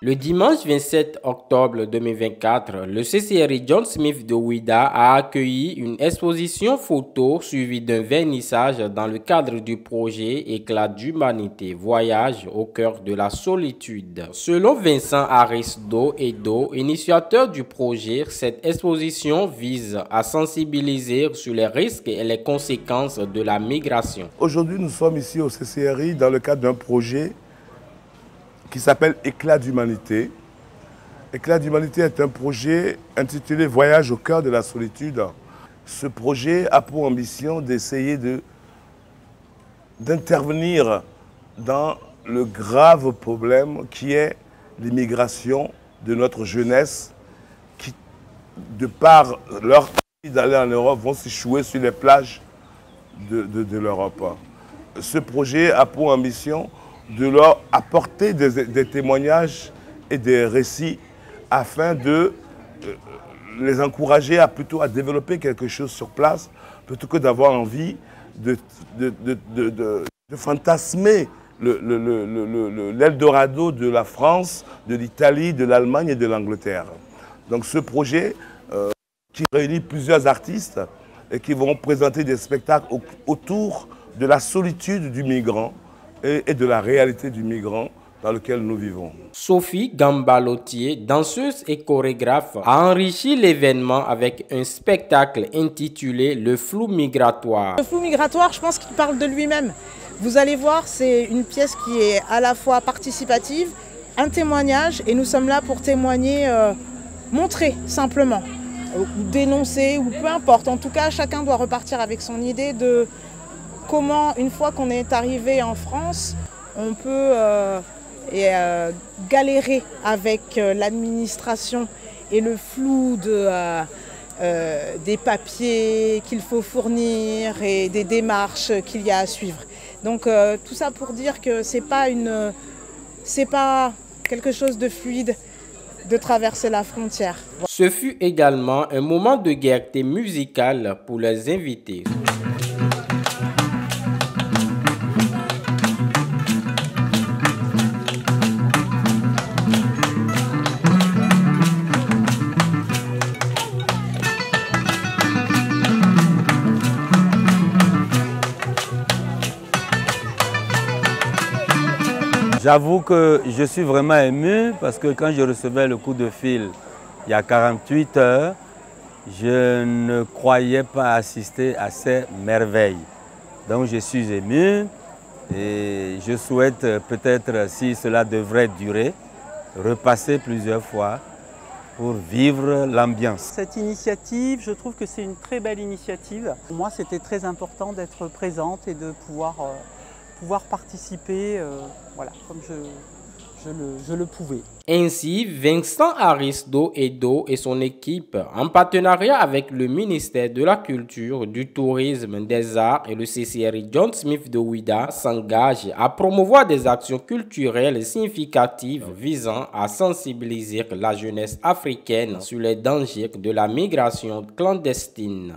Le dimanche 27 octobre 2024, le CCRI John Smith de Ouidah a accueilli une exposition photo suivie d'un vernissage dans le cadre du projet Éclat d'humanité, voyage au cœur de la solitude. Selon Vincent Arisdo Edo, initiateur du projet, cette exposition vise à sensibiliser sur les risques et les conséquences de la migration. Aujourd'hui, nous sommes ici au CCRI dans le cadre d'un projet qui s'appelle Éclat d'humanité. Éclat d'humanité est un projet intitulé Voyage au cœur de la solitude. Ce projet a pour ambition d'essayer d'intervenir dans le grave problème qui est l'immigration de notre jeunesse qui, de par leur envie d'aller en Europe, vont s'échouer sur les plages de l'Europe. Ce projet a pour ambition de leur apporter des témoignages et des récits afin de les encourager à développer quelque chose sur place plutôt que d'avoir envie de fantasmer l'Eldorado de la France, de l'Italie, de l'Allemagne et de l'Angleterre. Donc ce projet qui réunit plusieurs artistes et qui vont présenter des spectacles autour de la solitude du migrant et de la réalité du migrant dans lequel nous vivons. Sophie Gambalotier, danseuse et chorégraphe, a enrichi l'événement avec un spectacle intitulé Le flou migratoire. Le flou migratoire, je pense qu'il parle de lui-même. Vous allez voir, c'est une pièce qui est à la fois participative, un témoignage, et nous sommes là pour témoigner, montrer simplement, ou dénoncer, ou peu importe. En tout cas, chacun doit repartir avec son idée de comment, une fois qu'on est arrivé en France, on peut galérer avec l'administration et le flou des papiers qu'il faut fournir et des démarches qu'il y a à suivre. Donc tout ça pour dire que c'est pas quelque chose de fluide de traverser la frontière. Ce fut également un moment de gaieté musicale pour les invités. J'avoue que je suis vraiment ému parce que quand je recevais le coup de fil il y a 48 heures, je ne croyais pas assister à ces merveilles. Donc je suis ému et je souhaite peut-être, si cela devrait durer, repasser plusieurs fois pour vivre l'ambiance. Cette initiative, je trouve que c'est une très belle initiative. Pour moi, c'était très important d'être présente et de pouvoir participer voilà, comme je le pouvais. Ainsi, Vincent Arisdo Edo et son équipe, en partenariat avec le ministère de la Culture, du Tourisme, des Arts et le CCRI John Smith de Ouidah, s'engagent à promouvoir des actions culturelles significatives visant à sensibiliser la jeunesse africaine sur les dangers de la migration clandestine.